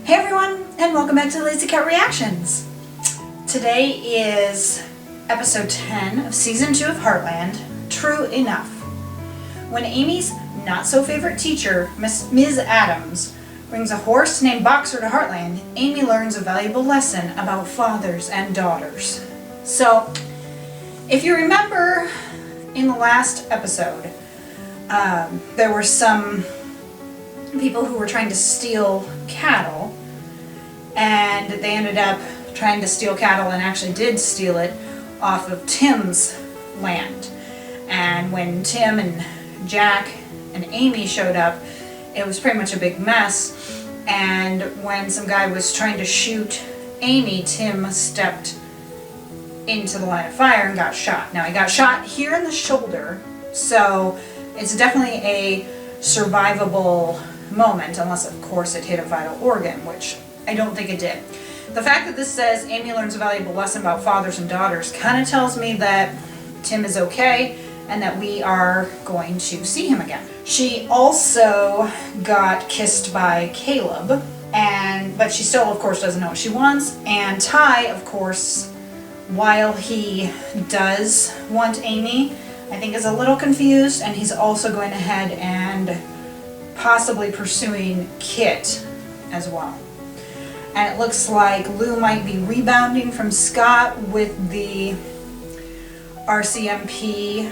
Hey everyone, and welcome back to Lazy Cat Reactions. Today is episode 10 of season 2 of Heartland, True Enough. When Amy's not-so-favorite teacher, Ms. Adams, brings a horse named Boxer to Heartland, Amy learns a valuable lesson about fathers and daughters. So, if you remember in the last episode, there were some people who were trying to steal cattle, and they ended up trying to steal cattle and actually did steal it off of Tim's land. And when Tim and Jack and Amy showed up, it was pretty much a big mess. And when some guy was trying to shoot Amy, Tim stepped into the line of fire and got shot. Now he got shot here in the shoulder, so it's definitely a survivable moment, unless of course it hit a vital organ, which I don't think it did. The fact that this says Amy learns a valuable lesson about fathers and daughters kind of tells me that Tim is okay and that we are going to see him again. She also got kissed by Caleb, but she still of course doesn't know what she wants. And Ty, of course, while he does want Amy, I think is a little confused, and he's also going ahead and possibly pursuing Kit as well. And it looks like Lou might be rebounding from Scott with the RCMP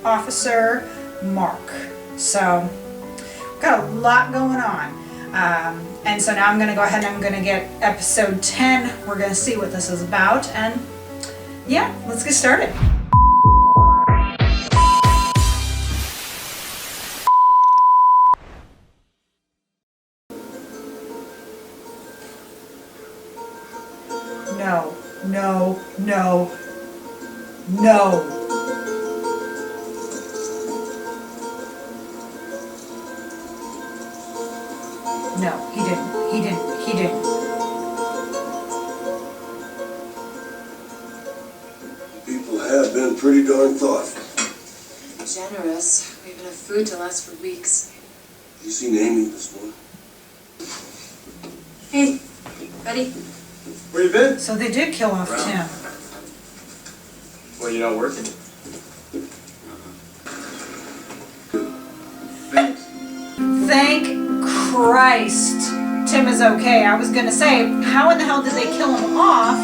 officer, Mark. So, we've got a lot going on. And so now I'm going to go ahead and I'm going to get episode 10. We're going to see what this is about. And yeah, let's get started. No, no, no, no. No, he didn't. He didn't. He didn't. People have been pretty darn thoughtful. Generous. We have enough food to last for weeks. You seen Amy this morning? Hey, buddy. Where you been? So they did kill off Tim. Well, you're not working. Thanks. Thank Christ Tim is okay. I was gonna say, how in the hell did they kill him off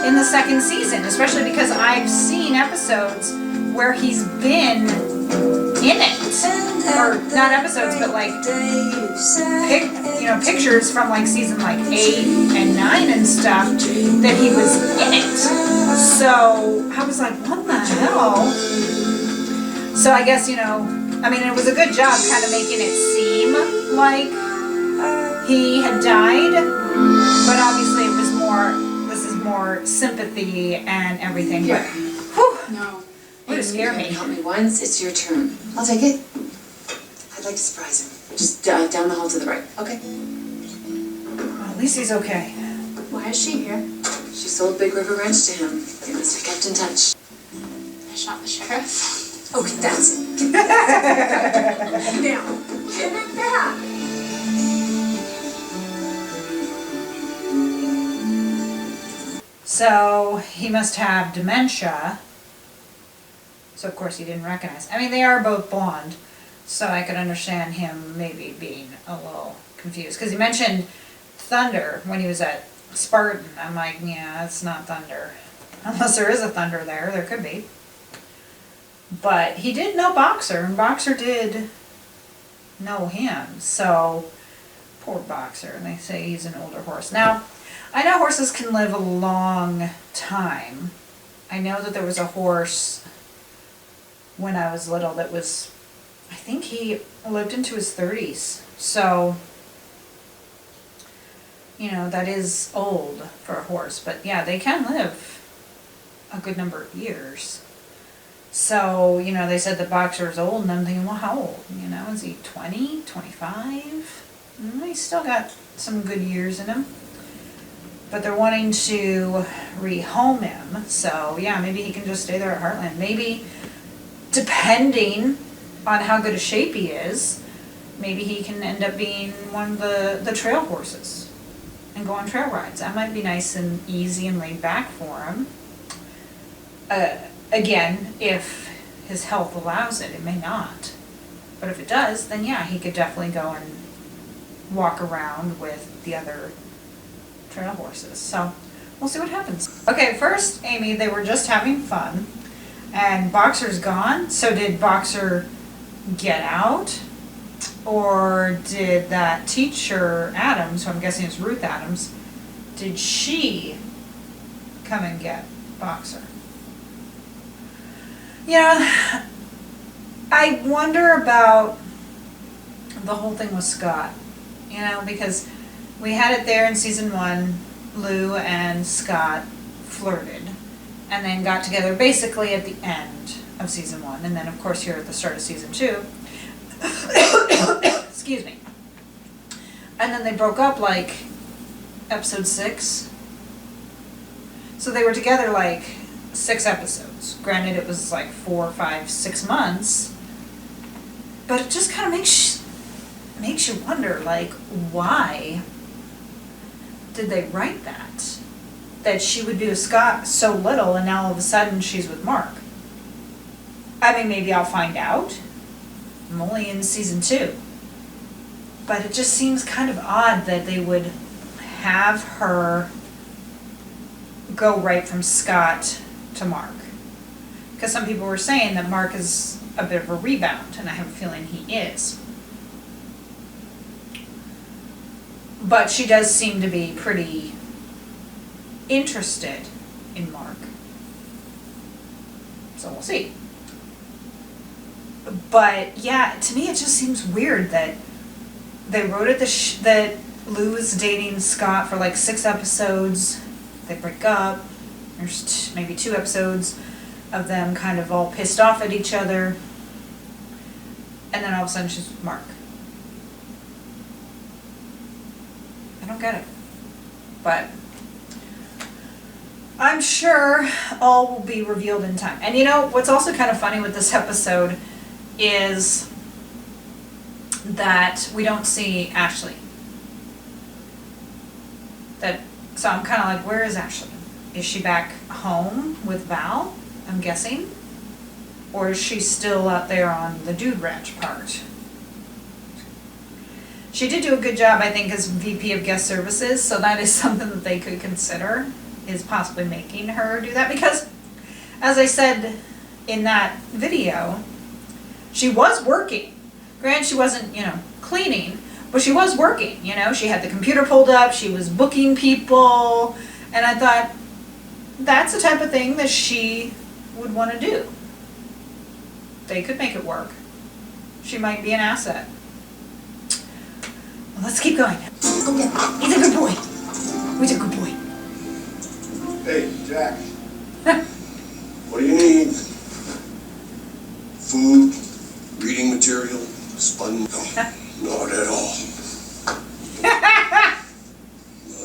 in the second season? Especially because I've seen episodes where he's been in it. Or not episodes, but like pictures from like season like 8 and 9 and stuff that he was in it. So I was like, what the hell? So I guess, I mean, it was a good job kind of making it seem like he had died, but obviously this is more sympathy and everything. Here. But, whew, No. would have scared me. Help me once, it's your turn. I'll take it. I'd like to surprise him. Just down the hall to the right, okay? Well, at least he's okay. Why is she here? She sold Big River Ranch to him. They must have kept in touch. I shot the sheriff. Okay, that's it. Now, give it back. So he must have dementia. So of course he didn't recognize. I mean, they are both blonde, so I could understand him maybe being a little confused. Because he mentioned thunder when he was at Spartan. I'm like, yeah, it's not thunder. Unless there is a thunder there could be. But he did know Boxer, and Boxer did know him. So, poor Boxer. And they say he's an older horse. Now, I know horses can live a long time. I know that there was a horse when I was little that was, I think he lived into his 30s. So, that is old for a horse. But yeah, they can live a good number of years. So, they said the Boxer is old, and I'm thinking, well, how old? Is he 20, 25? He's still got some good years in him. But they're wanting to rehome him, so yeah, maybe he can just stay there at Heartland. Maybe, depending on how good a shape he is, maybe he can end up being one of the trail horses and go on trail rides. That might be nice and easy and laid back for him. Again, if his health allows it, it may not. But if it does, then yeah, he could definitely go and walk around with the other trail horses. So we'll see what happens. Okay, first, Amy, they were just having fun, and Boxer's gone. So did Boxer get out? Or did that teacher, Adams, who I'm guessing is Ruth Adams, did she come and get Boxer? Yeah, I wonder about the whole thing with Scott, because we had it there in season 1, Lou and Scott flirted, and then got together basically at the end of season 1, and then of course here at the start of season 2, excuse me, and then they broke up like episode 6, so they were together like 6 episodes. Granted, it was like 4, 5, 6 months, but it just kind of makes you wonder, like, why did they write that? That she would be with Scott so little, and now all of a sudden she's with Mark. I mean, maybe I'll find out. I'm only in season 2. But it just seems kind of odd that they would have her go right from Scott to Mark. Because some people were saying that Mark is a bit of a rebound, and I have a feeling he is. But she does seem to be pretty interested in Mark. So we'll see. But yeah, to me it just seems weird that they wrote it that Lou is dating Scott for like 6 episodes. They break up. There's maybe 2 episodes of them kind of all pissed off at each other. And then all of a sudden she's with Mark. I don't get it. But I'm sure all will be revealed in time. And what's also kind of funny with this episode is that we don't see Ashley. So I'm kind of like, where is Ashley? Is she back home with Val, I'm guessing? Or is she still out there on the Dude Ranch part? She did do a good job, I think, as VP of Guest Services, so that is something that they could consider, is possibly making her do that. Because, as I said in that video, she was working. Granted, she wasn't, cleaning, but she was working, She had the computer pulled up, she was booking people, and I thought, that's the type of thing that she would want to do. They could make it work. She might be an asset. Well, let's keep going. Go get him. He's a good boy. He's a good boy. Hey, Jack. What do you need? Food, reading material, sponge? No, not at all. Not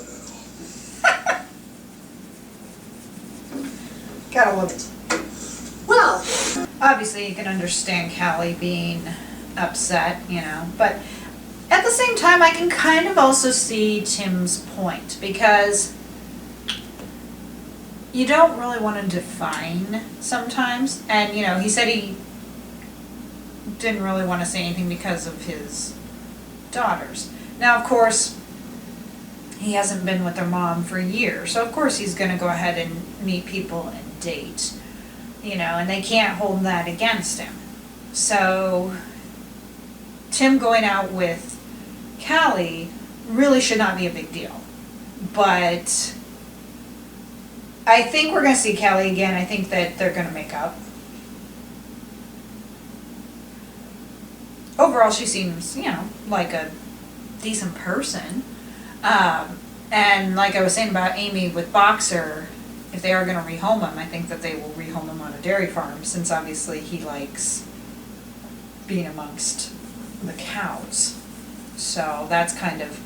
at all. Gotta love it. Well, Obviously, you can understand Callie being upset, but at the same time, I can kind of also see Tim's point, because you don't really want to define sometimes. And, he said he didn't really want to say anything because of his daughters. Now, of course, he hasn't been with their mom for years, so of course he's going to go ahead and meet people and date, and they can't hold that against him. So Tim going out with Callie really should not be a big deal. But I think we're going to see Callie again. I think that they're going to make up. Overall, she seems, like a decent person. And like I was saying about Amy with Boxer, if they are going to rehome him, I think that they will rehome him on a dairy farm, since obviously he likes being amongst the cows. So that's kind of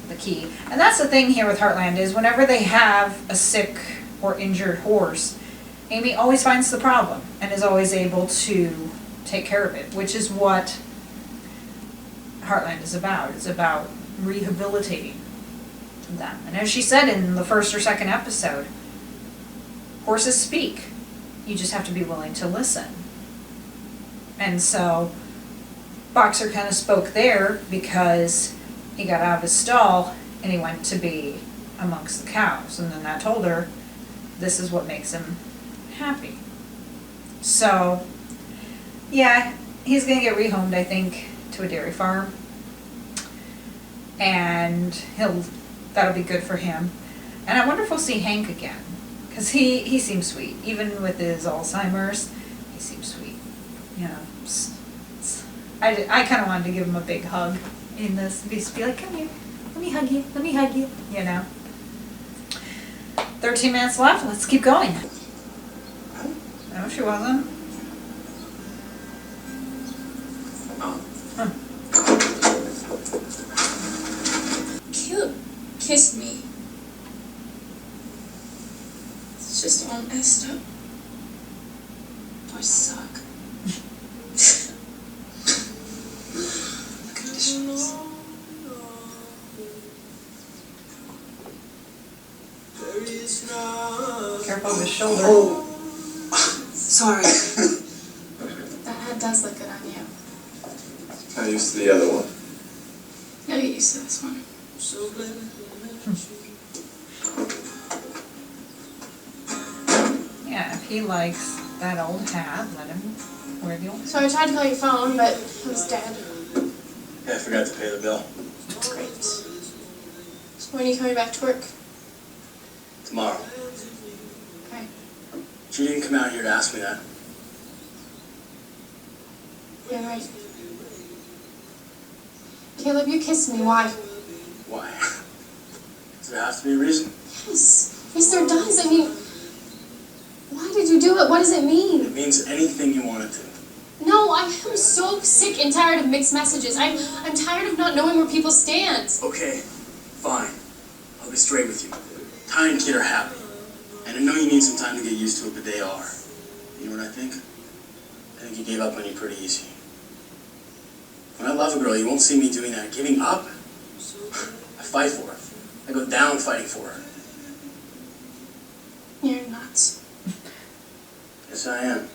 the key. And that's the thing here with Heartland, is whenever they have a sick or injured horse, Amy always finds the problem and is always able to take care of it, which is what Heartland is about. It's about rehabilitating them. And as she said in the first or second episode, horses speak. You just have to be willing to listen. And so Boxer kind of spoke there because he got out of his stall and he went to be amongst the cows. And then that told her this is what makes him happy. So, yeah, he's going to get rehomed, I think, to a dairy farm. And that'll be good for him. And I wonder if we'll see Hank again. Because he seems sweet. Even with his Alzheimer's, he seems sweet. You know, I kind of wanted to give him a big hug in this. Just be like, come here, let me hug you, you know. 13 minutes left, let's keep going. No, she wasn't. Caleb kissed me. It's just all messed up. Boys suck. Careful of his shoulder. Oh, sorry. That hat does look good on you. Not used to the other one. You'll get used to this one. Yeah, if he likes that old hat, let him wear the old. So I tried to call your phone, but it was dead. Yeah, I forgot to pay the bill. Great. So when are you coming back to work? Tomorrow. Okay. She didn't come out here to ask me that. You're right. Caleb, you kissed me. Why? Why? Does there have to be a reason? Yes. Yes, there does. I mean, why did you do it? What does it mean? It means anything you want it to. No, I am so sick and tired of mixed messages. I'm tired of not knowing where people stand. Okay, fine. I'll be straight with you. Ty and Kid are happy. And I know you need some time to get used to it, but they are. You know what I think? I think he gave up on you pretty easy. When I love a girl, you won't see me doing that. Giving up? I fight for her. I go down fighting for her. You're nuts. Yes, I am.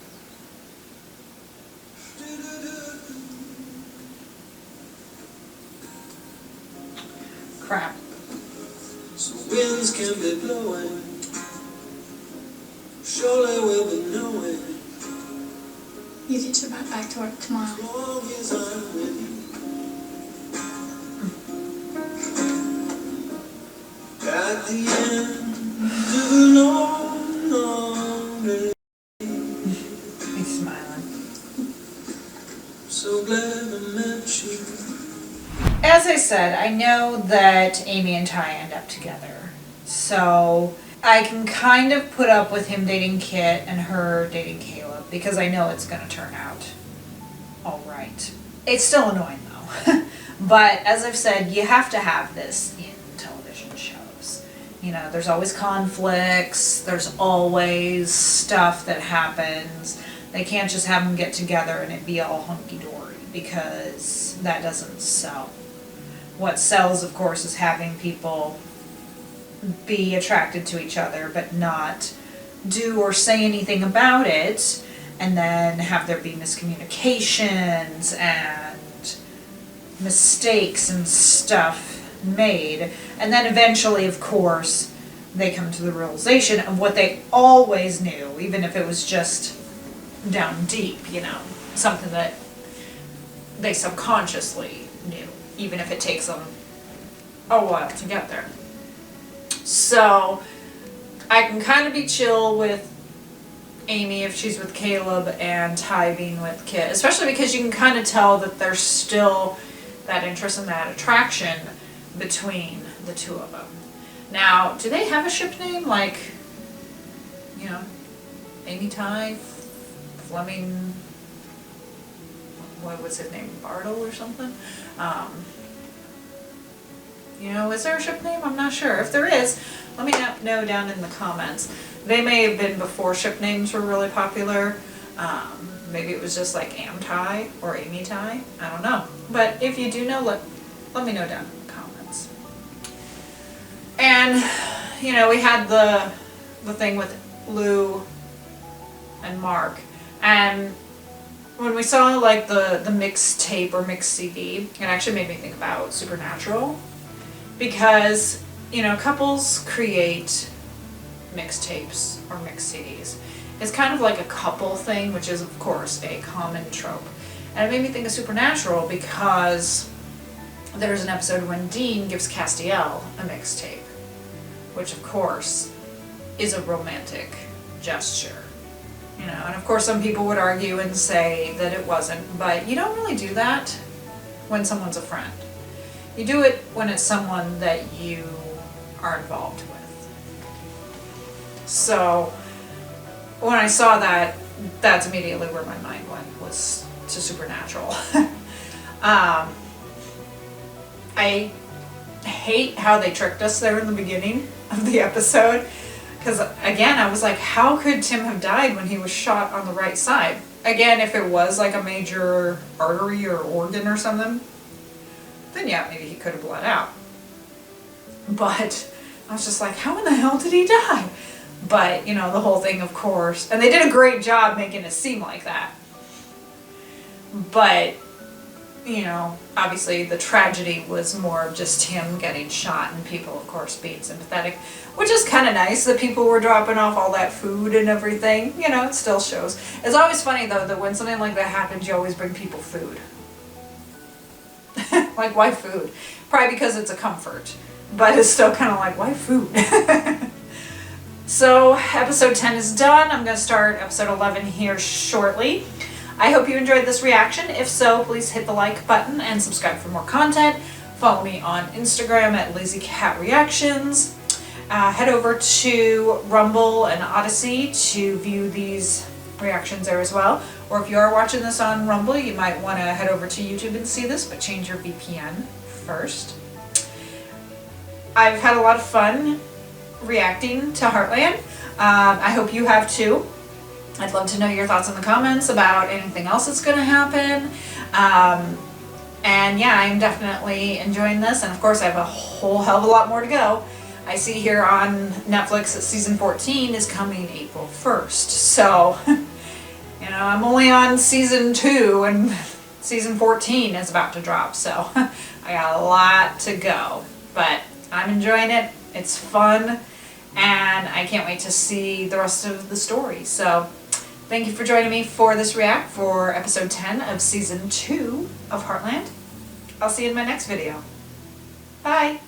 Crap. So winds can be blowing, surely we'll be knowing, You get your butt back to work tomorrow. as long as I'm with you. At the end of a long, long day, He's smiling. so glad I met you. As I said, I know that Amy and Ty end up together. So I can kind of put up with him dating Kit and her dating Caleb because I know it's going to turn out all right. It's still annoying though. But as I've said, you have to have this in television shows. You know, there's always conflicts. There's always stuff that happens. They can't just have them get together and it be all hunky-dory because that doesn't sell. What sells, of course, is having people be attracted to each other but not do or say anything about it, and then have there be miscommunications and mistakes and stuff made. And then eventually, of course, they come to the realization of what they always knew, even if it was just down deep, you know, something that they subconsciously knew, even if it takes them a while to get there. So I can kind of be chill with Amy if she's with Caleb and Ty being with Kit, especially because you can kind of tell that there's still that interest and that attraction between the two of them. Now, do they have a ship name? Like, you know, Amy Ty, Fleming, what was his name, Bartle or something? You know, is there a ship name? I'm not sure. If there is, let me know down in the comments. They may have been before ship names were really popular. Maybe it was just like Am-Ty or Amy-Ty. I don't know. But if you do know, let me know down in the comments. And, you know, we had the thing with Lou and Mark. And when we saw like the mixed tape or mixed CD, it actually made me think about Supernatural. Because, you know, couples create mixtapes or mixed CDs. It's kind of like a couple thing, which is of course a common trope. And it made me think of Supernatural because there's an episode when Dean gives Castiel a mixtape, which of course is a romantic gesture. You know, and of course some people would argue and say that it wasn't, but you don't really do that when someone's a friend. You do it when it's someone that you are involved with. So when I saw that, that's immediately where my mind went, was to Supernatural. I hate how they tricked us there in the beginning of the episode. Because again, I was like, how could Tim have died when he was shot on the right side? Again, if it was like a major artery or organ or something, then yeah, maybe he could have bled out. But I was just like, how in the hell did he die? But, you know, the whole thing, of course, and they did a great job making it seem like that. But, you know, obviously the tragedy was more of just him getting shot and people, of course, being sympathetic, which is kind of nice that people were dropping off all that food and everything. You know, it still shows. It's always funny, though, that when something like that happens, you always bring people food. Like, why food? Probably because it's a comfort. But it's still kind of like, why food? So, episode 10 is done. I'm going to start episode 11 here shortly. I hope you enjoyed this reaction. If so, please hit the like button and subscribe for more content. Follow me on Instagram at LazyCatReactions. Head over to Rumble and Odyssey to view these reactions there as well. Or if you are watching this on Rumble, you might want to head over to YouTube and see this, but change your VPN first. I've had a lot of fun reacting to Heartland. I hope you have too. I'd love to know your thoughts in the comments about anything else that's going to happen. And yeah, I'm definitely enjoying this. And of course, I have a whole hell of a lot more to go. I see here on Netflix that season 14 is coming April 1st. So, you know, I'm only on season 2 and season 14 is about to drop. So I got a lot to go. But I'm enjoying it. It's fun. And I can't wait to see the rest of the story. So thank you for joining me for this react for episode 10 of season 2 of Heartland. I'll see you in my next video. Bye.